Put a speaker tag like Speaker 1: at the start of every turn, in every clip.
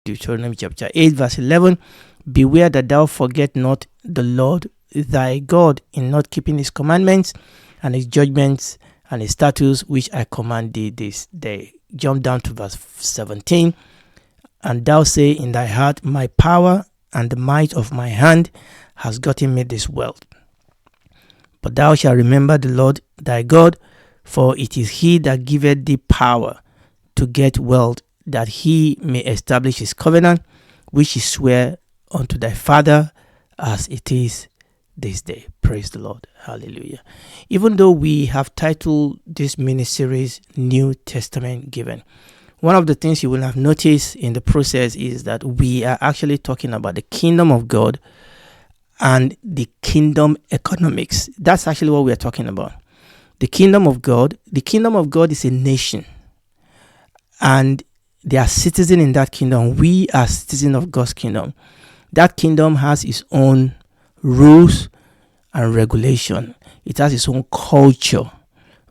Speaker 1: Deuteronomy chapter 8 verse 11, beware that thou forget not the Lord thy God in not keeping his commandments and his judgments and his statutes which I command thee this day. Jump down to verse 17. And thou say in thy heart, my power and the might of my hand has gotten me this wealth. But thou shalt remember the Lord thy God, for it is he that giveth thee power to get wealth, that he may establish his covenant, which he sware unto thy father, as it is this day. Praise the Lord. Hallelujah. Even though we have titled this mini-series New Testament Giving, one of the things you will have noticed in the process is that we are actually talking about the kingdom of God and the kingdom economics. That's actually what we are talking about. The kingdom of God. The kingdom of God is a nation, and they are citizens in that kingdom. We are citizens of God's kingdom. That kingdom has its own rules and regulation. It has its own culture,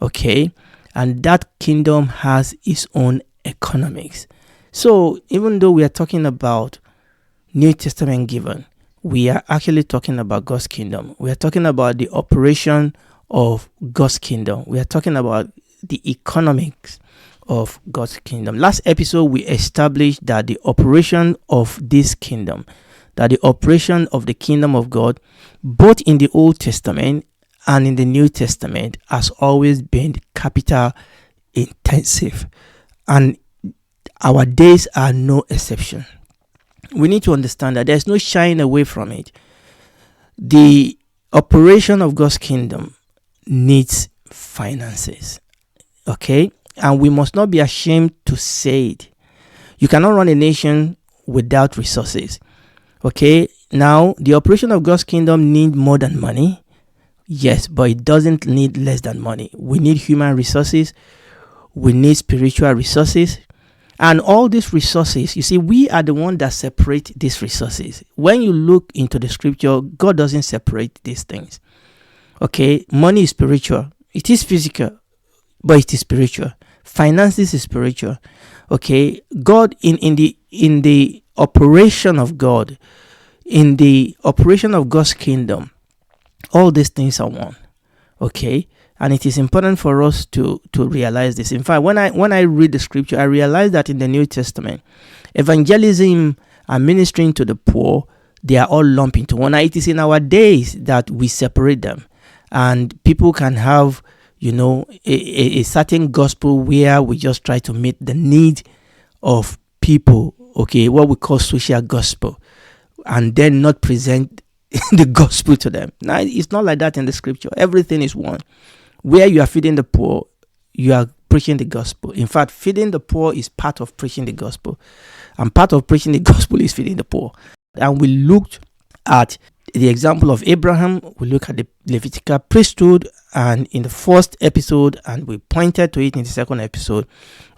Speaker 1: okay? And that kingdom has its own economics. So even though we are talking about New Testament giving, we are actually talking about God's kingdom. We are talking about the operation of God's kingdom. We are talking about the economics of God's kingdom. Last episode, we established that the operation of this kingdom, that the operation of the kingdom of God, both in the Old Testament and in the New Testament, has always been capital intensive. And our days are no exception. We need to understand that there's no shying away from it. The operation of God's kingdom needs finances. Okay? And we must not be ashamed to say it. You cannot run a nation without resources. Okay? Now, the operation of God's kingdom needs more than money. Yes, but it doesn't need less than money. We need human resources. We need spiritual resources. And all these resources, you see, we are the one that separate these resources. When you look into the scripture, God doesn't separate these things. Okay, money is spiritual. It is physical, but it is spiritual. Finances is spiritual. Okay, God in the operation of God, in the operation of God's kingdom, all these things are one. Okay, and it is important for us to realize this. In fact, when I read the scripture, I realize that in the New Testament, evangelism and ministering to the poor, they are all lumped into one. Now, it is in our days that we separate them, and people can have, a certain gospel where we just try to meet the need of people. Okay, what we call social gospel, and then not present the gospel to them. Now, it's not like that in the scripture. Everything is one. Where you are feeding the poor, you are preaching the gospel. In fact, feeding the poor is part of preaching the gospel. And part of preaching the gospel is feeding the poor. And we looked at the example of Abraham. We look at the Levitical priesthood. And in the first episode, and we pointed to it in the second episode,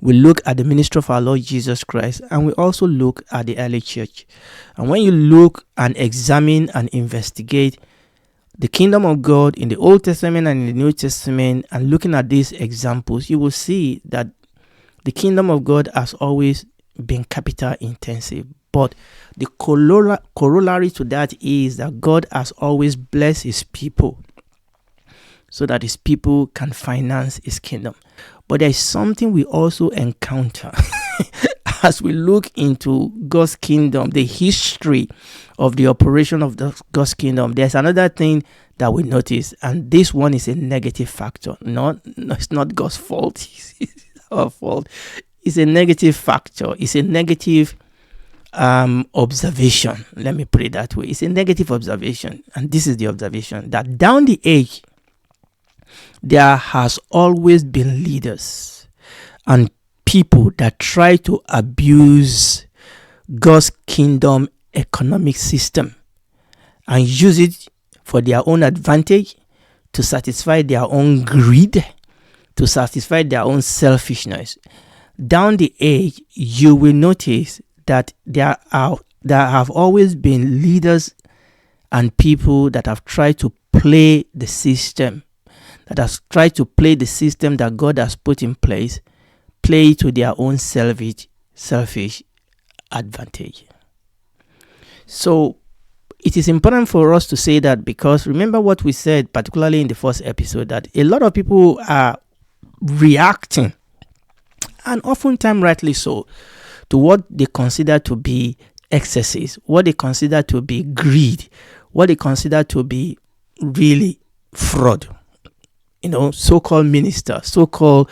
Speaker 1: we look at the ministry of our Lord Jesus Christ. And we also look at the early church. And when you look and examine and investigate the kingdom of God in the Old Testament and in the New Testament, and looking at these examples, you will see that the kingdom of God has always been capital intensive. But the corollary to that is that God has always blessed his people so that his people can finance his kingdom. But there is something we also encounter as we look into God's kingdom, the history of the operation of God's kingdom. There's another thing that we notice, and this one is a negative factor. It's not God's fault. It's our fault. It's a negative factor. It's a negative observation. Let me put it that way. It's a negative observation. And this is the observation, that down the age, there has always been leaders and people that try to abuse God's kingdom economic system and use it for their own advantage, to satisfy their own greed, to satisfy their own selfishness. Down the age, you will notice that there have always been leaders and people that have tried to play the system, that that God has put in place, play to their own selfish advantage. So it is important for us to say that, because remember what we said, particularly in the first episode, that a lot of people are reacting, and oftentimes rightly so, to what they consider to be excesses, what they consider to be greed, what they consider to be really fraud. So-called minister, so-called,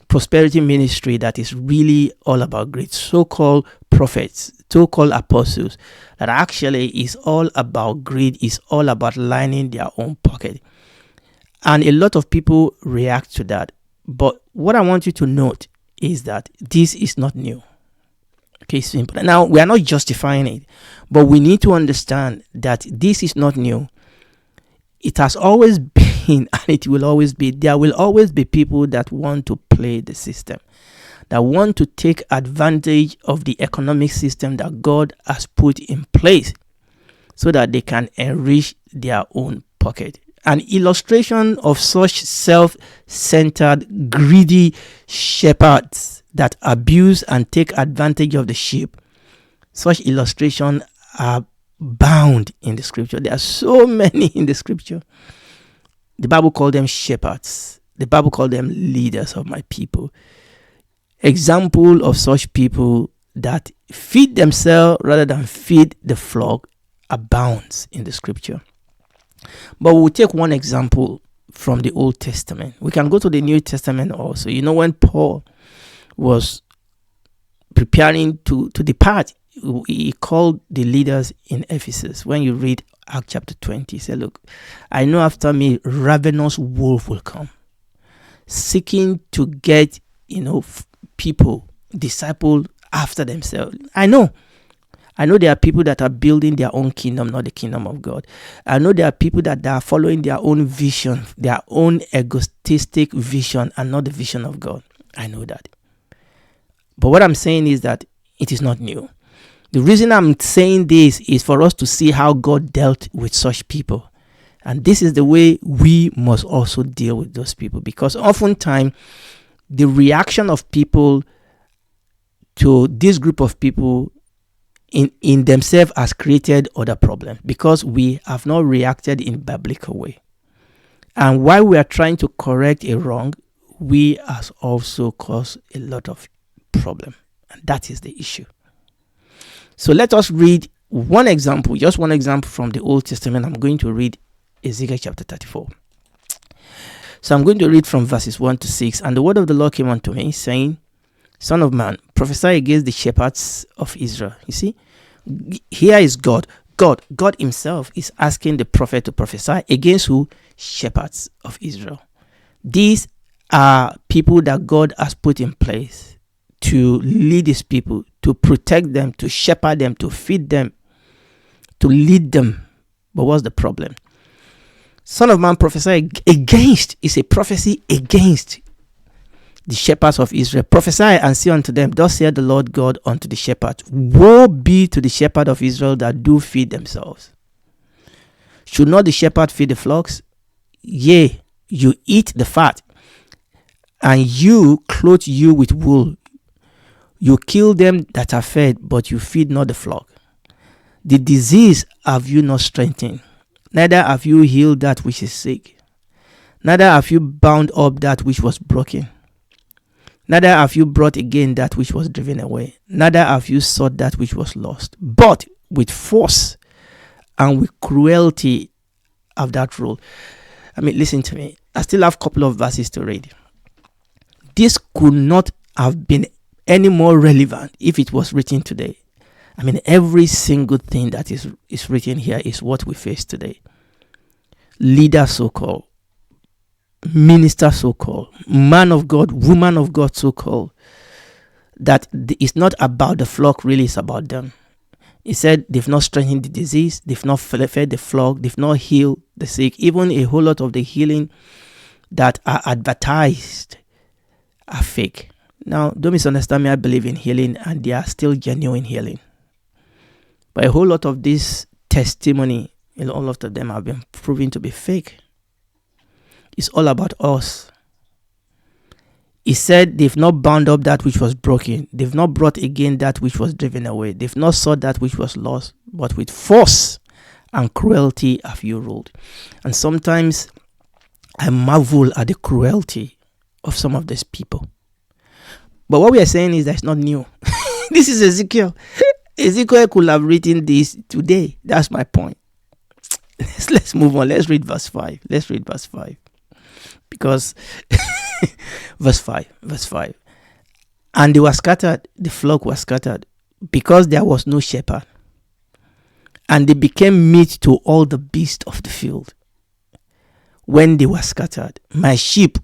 Speaker 1: prosperity ministry that is really all about greed, so-called prophets, so-called apostles, that actually is all about greed, is all about lining their own pocket. And a lot of people react to that. But what I want you to note is that this is not new. Okay, simple. Now, we are not justifying it, but we need to understand that this is not new. It has always been, and it will always be. There will always be people that want to play the system, that want to take advantage of the economic system that God has put in place so that they can enrich their own pocket. An illustration of such self-centered, greedy shepherds that abuse and take advantage of the sheep, such illustrations are bound in the scripture. There are so many in the scripture. The Bible called them shepherds. The Bible called them leaders of my people. Example of such people that feed themselves rather than feed the flock abounds in the scripture. But we'll take one example from the Old Testament. We can go to the New Testament also. When Paul was preparing to depart, he called the leaders in Ephesus. When you read Acts chapter 20, he said, look, I know after me ravenous wolf will come, seeking to get, people, disciple after themselves. I know there are people that are building their own kingdom, not the kingdom of God. I know there are people that are following their own vision, their own egotistic vision, and not the vision of God. I know that. But what I'm saying is that it is not new. The reason I'm saying this is for us to see how God dealt with such people. And this is the way we must also deal with those people. Because oftentimes, the reaction of people to this group of people in themselves has created other problems, because we have not reacted in biblical way. And while we are trying to correct a wrong, we has also caused a lot of problem. And that is the issue. So let us read one example, just one example from the Old Testament. I'm going to read Ezekiel chapter 34. So I'm going to read from verses 1 to 6. And the word of the Lord came unto me, saying, Son of man, prophesy against the shepherds of Israel. You see, here is God. God himself is asking the prophet to prophesy against who? Shepherds of Israel. These are people that God has put in place to lead his people, to protect them, to shepherd them, to feed them, to lead them. But what's the problem? Son of man, prophesy against, is a prophecy against the shepherds of Israel. Prophesy and say unto them, thus saith the Lord God unto the shepherds, woe be to the shepherd of Israel that do feed themselves. Should not the shepherd feed the flocks? Yea, you eat the fat, and you clothe you with wool. You kill them that are fed, but you feed not the flock. The disease have you not strengthened, neither have you healed that which is sick, neither have you bound up that which was broken, neither have you brought again that which was driven away, neither have you sought that which was lost, but with force and with cruelty of that rule. Listen to me. I still have a couple of verses to read. This could not have been any more relevant if it was written today. Every single thing that is written here is what we face today. Leader so-called, minister so-called, man of God, woman of God so-called, that it's not about the flock, really, it's about them. He said they've not strengthened the disease, they've not fed the flock, they've not healed the sick. Even a whole lot of the healing that are advertised are fake. Now, don't misunderstand me, I believe in healing, and they are still genuine healing. But a whole lot of this testimony, all of them have been proven to be fake. It's all about us. He said they've not bound up that which was broken. They've not brought again that which was driven away. They've not sought that which was lost, but with force and cruelty have you ruled. And sometimes I marvel at the cruelty of some of these people. But what we are saying is that it's not new. This is Ezekiel. Ezekiel could have written this today. That's my point. Let's move on. Let's read verse 5. Because verse 5. And they were scattered, the flock was scattered, because there was no shepherd. And they became meat to all the beasts of the field. When they were scattered, my sheep,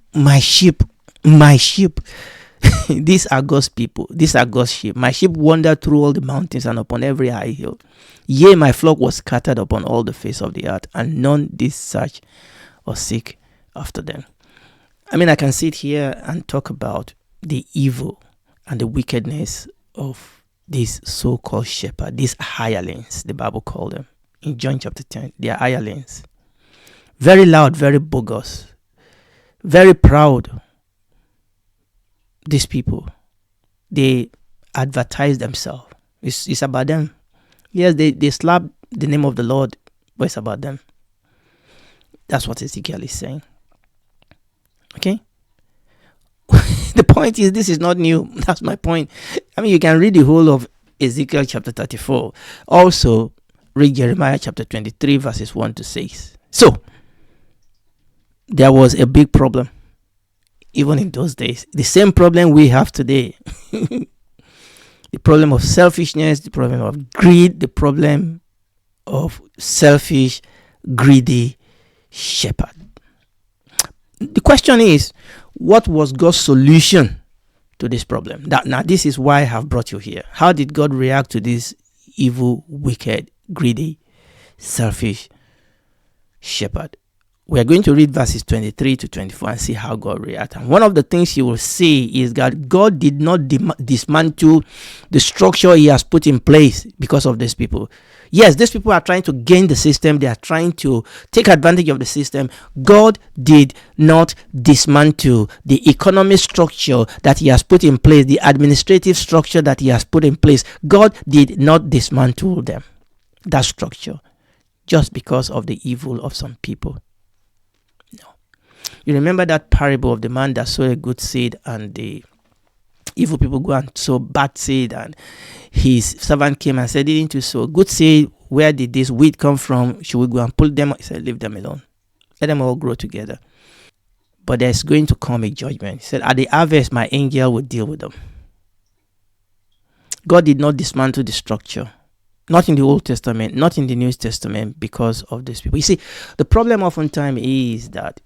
Speaker 1: these are God's people, these are God's sheep. My sheep wandered through all the mountains and upon every high hill. Yea, my flock was scattered upon all the face of the earth, and none did search or seek after them. I mean, I can sit here and talk about the evil and the wickedness of these so-called shepherds, these hirelings, the Bible called them. In John chapter 10, they are hirelings. Very loud, very bogus, very proud. These people, they advertise themselves. It's about them. Yes, they slap the name of the Lord, but it's about them. That's what Ezekiel is saying. Okay? The point is, this is not new. That's my point. I mean, you can read the whole of Ezekiel chapter 34. Also, read Jeremiah chapter 23, verses 1 to 6. So, there was a big problem, even in those days. The same problem we have today. The problem of selfishness, the problem of greed, the problem of selfish, greedy shepherd. The question is, what was God's solution to this problem? Now, this is why I have brought you here. How did God react to this evil, wicked, greedy, selfish shepherd? We are going to read verses 23 to 24 and see how God reacted. And one of the things you will see is that God did not dismantle the structure he has put in place because of these people. Yes, these people are trying to gain the system. They are trying to take advantage of the system. God did not dismantle the economic structure that he has put in place, the administrative structure that he has put in place. God did not dismantle them, that structure, just because of the evil of some people. You remember that parable of the man that sowed a good seed and the evil people go and sow bad seed, and his servant came and said, didn't you sow good seed? Where did this wheat come from? Should we go and pull them? He said, leave them alone. Let them all grow together. But there's going to come a judgment. He said, at the harvest, my angel will deal with them. God did not dismantle the structure. Not in the Old Testament, not in the New Testament, because of these people. You see, the problem oftentimes is that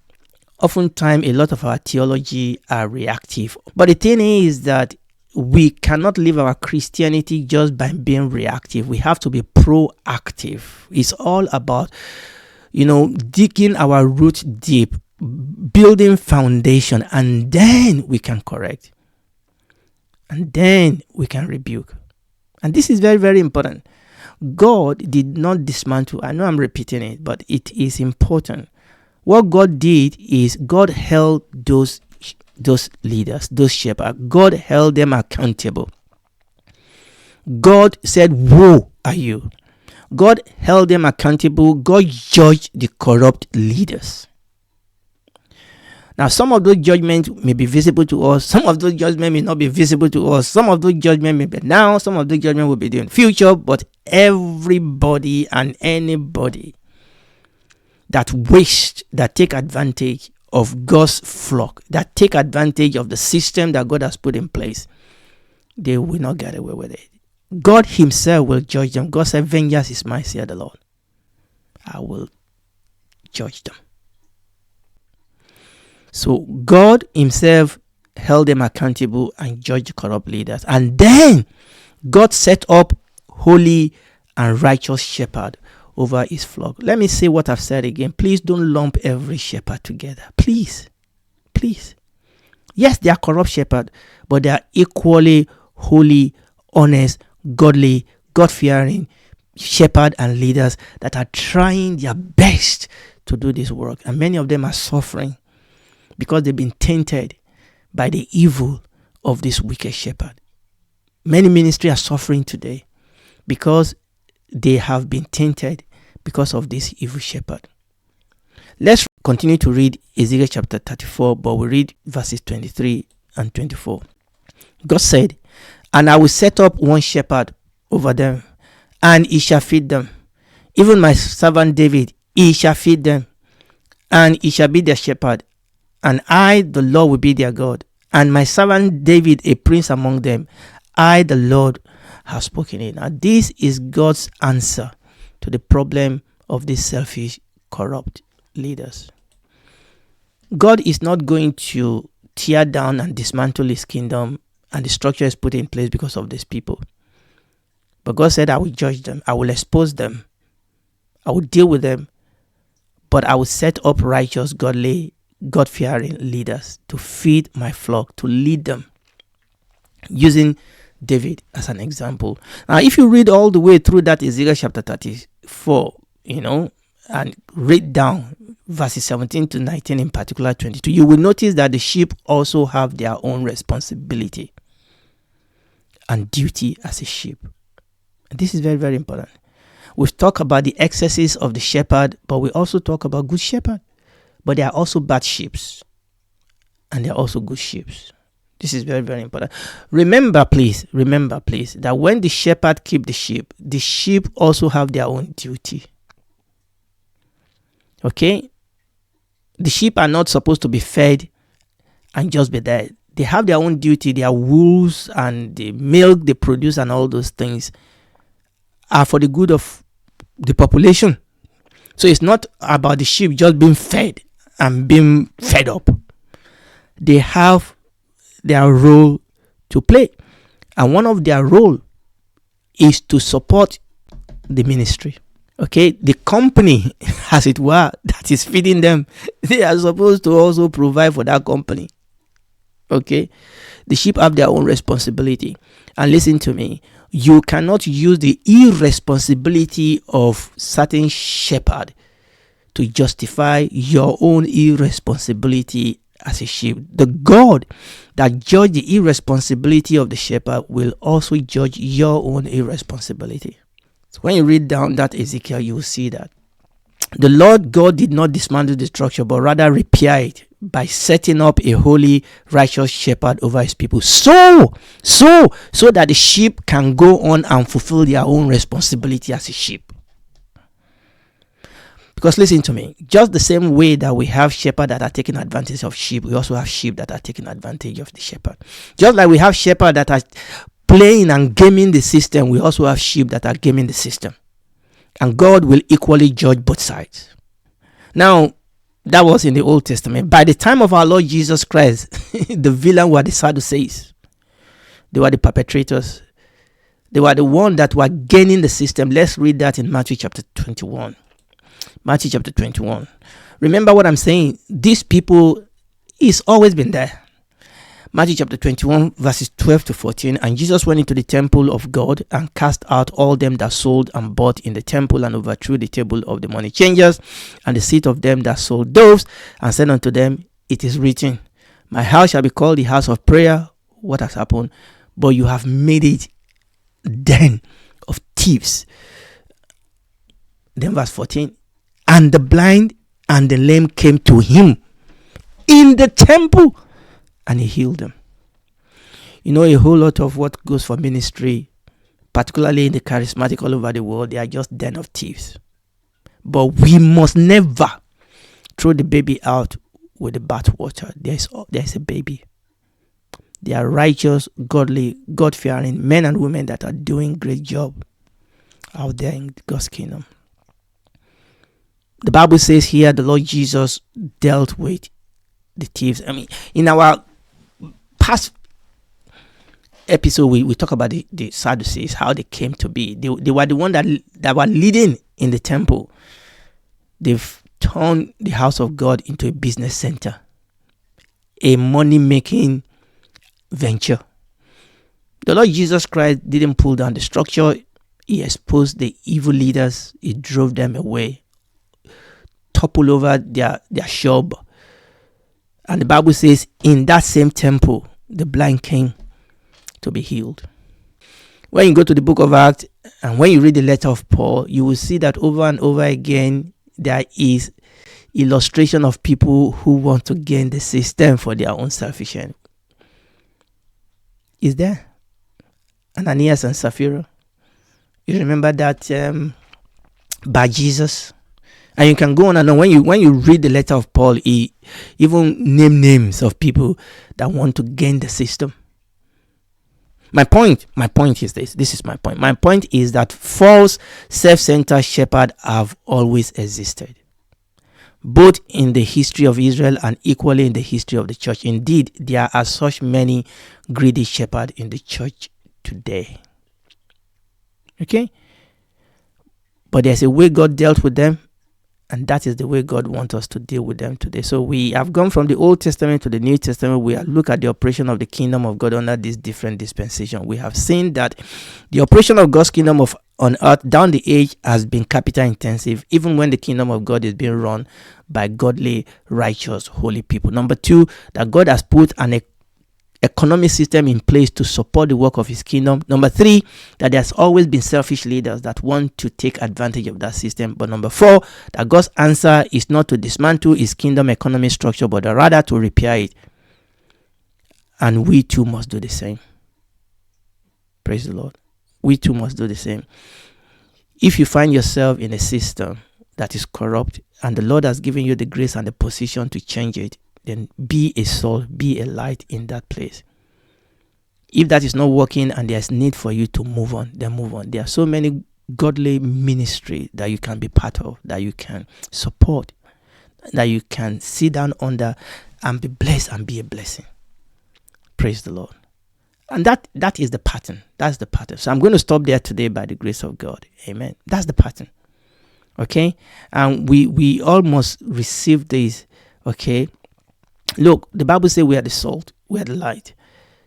Speaker 1: oftentimes a lot of our theology are reactive. But the thing is that we cannot live our Christianity just by being reactive. We have to be proactive. It's all about, digging our roots deep, building foundation, and then we can correct. And then we can rebuke. And this is very, very important. God did not dismantle. I know I'm repeating it, but it is important. What God did is God held those leaders, those shepherds. God held them accountable. God said, woe are you. God held them accountable. God judged the corrupt leaders. Now, some of those judgments may be visible to us. Some of those judgments may not be visible to us. Some of those judgments may be now. Some of those judgments will be in the future. But everybody and anybody that take advantage of God's flock, that take advantage of the system that God has put in place, they will not get away with it. God himself will judge them. God said, vengeance is mine, saith the Lord. I will judge them. So God himself held them accountable and judged corrupt leaders. And then God set up holy and righteous shepherd over his flock. Let me say what I've said again. Please don't lump every shepherd together. Please. Yes, they are corrupt shepherds, but they are equally holy, honest, godly, God-fearing shepherd and leaders that are trying their best to do this work. And many of them are suffering because they've been tainted by the evil of this wicked shepherd. Many ministries are suffering today because they have been tainted because of this evil shepherd. Let's continue to read Ezekiel chapter 34, but we read verses 23 and 24. God said, "And I will set up one shepherd over them, and he shall feed them. Even my servant David, he shall feed them, and he shall be their shepherd. And I, the Lord, will be their God. And my servant David, a prince among them. I, the Lord, have spoken it." Now, this is God's answer to the problem of these selfish, corrupt leaders. God is not going to tear down and dismantle his kingdom and the structure is put in place because of these people. But God said, "I will judge them. I will expose them. I will deal with them. But I will set up righteous, godly, God-fearing leaders to feed my flock, to lead them." Using David as an example. Now, if you read all the way through that Ezekiel chapter 34, and read down verses 17 to 19, in particular 22, you will notice that the sheep also have their own responsibility and duty as a sheep. And this is very, very important. We've talked about the excesses of the shepherd, but we also talk about good shepherd. But there are also bad sheep, and there are also good sheep. This is very, very important. Remember, please, that when the shepherd keep the sheep also have their own duty. Okay? The sheep are not supposed to be fed and just be there. They have their own duty. Their wool and the milk they produce and all those things are for the good of the population. So it's not about the sheep just being fed and being fed up. They have their role to play. And one of their role is to support the ministry. Okay, the company, as it were, that is feeding them, they are supposed to also provide for that company. Okay, the sheep have their own responsibility. And listen to me, you cannot use the irresponsibility of certain shepherd to justify your own irresponsibility as a sheep. The God that judged the irresponsibility of the shepherd will also judge your own irresponsibility. So when you read down that Ezekiel, you will see that the Lord God did not dismantle the structure, but rather repair it by setting up a holy, righteous shepherd over his people. So that the sheep can go on and fulfill their own responsibility as a sheep. Because listen to me, just the same way that we have shepherds that are taking advantage of sheep, we also have sheep that are taking advantage of the shepherd. Just like we have shepherds that are playing and gaming the system, we also have sheep that are gaming the system. And God will equally judge both sides. Now, that was in the Old Testament. By the time of our Lord Jesus Christ, the villain were the Sadducees. They were the perpetrators. They were the ones that were gaining the system. Let's read that in Matthew chapter 21. Matthew chapter 21. Remember what I'm saying. These people is always been there. Matthew chapter 21 verses 12 to 14. And Jesus went into the temple of God and cast out all them that sold and bought in the temple, and overthrew the table of the money changers and the seat of them that sold doves, and said unto them, It is written, My house shall be called the house of prayer. What has happened? But you have made it den of thieves. Then verse 14. And the blind and the lame came to him in the temple, and he healed them. A whole lot of what goes for ministry, particularly in the charismatic all over the world, they are just den of thieves. But we must never throw the baby out with the bathwater. There is a baby. They are righteous, godly, God-fearing men and women that are doing great job out there in God's kingdom. The Bible says here the Lord Jesus dealt with the thieves. In our past episode, we talk about the Sadducees, how they came to be. They were the ones that were leading in the temple. They've turned the house of God into a business center, a money-making venture. The Lord Jesus Christ didn't pull down the structure. He exposed the evil leaders. He drove them away, topple over their shop, And the Bible says, in that same temple, the blind came to be healed. When you go to the book of Acts, and when you read the letter of Paul, you will see that over and over again, there is illustration of people who want to gain the system for their own selfish end. Is there? Ananias and Sapphira. You remember that by Jesus? And you can go on and on. When you read the letter of Paul, he even name names of people that want to gain the system. My point is this. This is my point. My point is that false self-centered shepherds have always existed, both in the history of Israel and equally in the history of the church. Indeed, there are such many greedy shepherds in the church today. Okay? But there's a way God dealt with them, and that is the way God wants us to deal with them today. So we have gone from the Old Testament to the New Testament. We have looked at the operation of the kingdom of God under this different dispensation. We have seen that the operation of God's kingdom on earth down the age has been capital intensive, even when the kingdom of God is being run by godly, righteous, holy people. Number two, that God has put an economic system in place to support the work of his kingdom. Number three, that there's always been selfish leaders that want to take advantage of that system. But number four, that God's answer is not to dismantle his kingdom economic structure, but rather to repair it. And we too must do the same. Praise the Lord. We too must do the same. If you find yourself in a system that is corrupt and the Lord has given you the grace and the position to change it, then be a salt, be a light in that place. If that is not working and there's need for you to move on, then move on. There are so many godly ministry that you can be part of, that you can support, that you can sit down under and be blessed and be a blessing. Praise the Lord. And that is the pattern. That's the pattern. So I'm going to stop there today by the grace of God. Amen. That's the pattern. Okay? And we almost receive this. Okay? Look, the Bible says we are the salt, we are the light.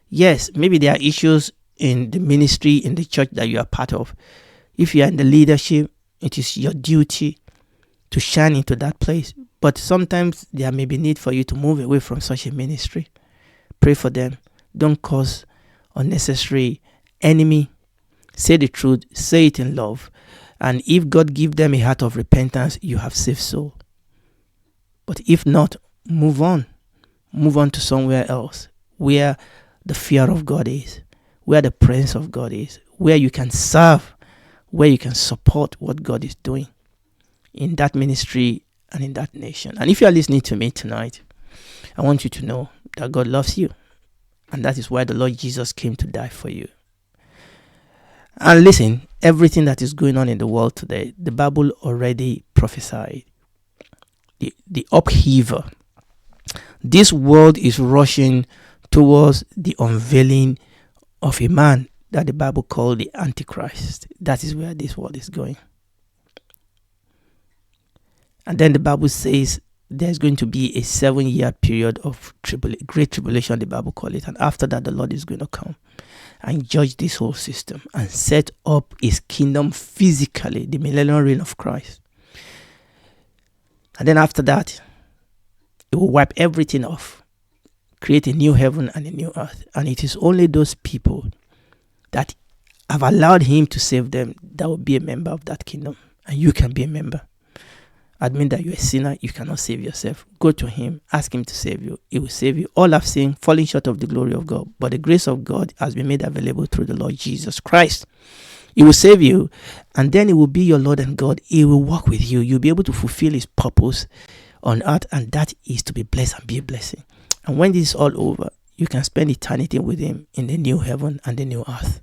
Speaker 1: Yes, maybe there are issues in the ministry, in the church that you are part of. If you are in the leadership, it is your duty to shine into that place. But sometimes there may be need for you to move away from such a ministry. Pray for them. Don't cause unnecessary enemy. Say the truth. Say it in love. And if God give them a heart of repentance, you have saved soul. But if not, move on. Move on to somewhere else where the fear of God is, where the presence of God is, where you can serve, where you can support what God is doing in that ministry and in that nation. And if you are listening to me tonight, I want you to know that God loves you. And that is why the Lord Jesus came to die for you. And listen, everything that is going on in the world today, the Bible already prophesied. The upheaval. This world is rushing towards the unveiling of a man that the Bible called the Antichrist. That is where this world is going. And then the Bible says there's going to be a 7-year period of great tribulation, the Bible calls it. And after that, the Lord is going to come and judge this whole system and set up his kingdom physically, the millennial reign of Christ. And then after that, it will wipe everything off, create a new heaven and a new earth. And it is only those people that have allowed him to save them that will be a member of that kingdom. And you can be a member. Admit that you're a sinner, you cannot save yourself. Go to him, ask him to save you. He will save you. All have sinned, falling short of the glory of God. But the grace of God has been made available through the Lord Jesus Christ. He will save you, and then he will be your Lord and God. He will walk with you. You'll be able to fulfill his purpose on earth, and that is to be blessed and be a blessing. And when this is all over, you can spend eternity with him in the new heaven and the new earth.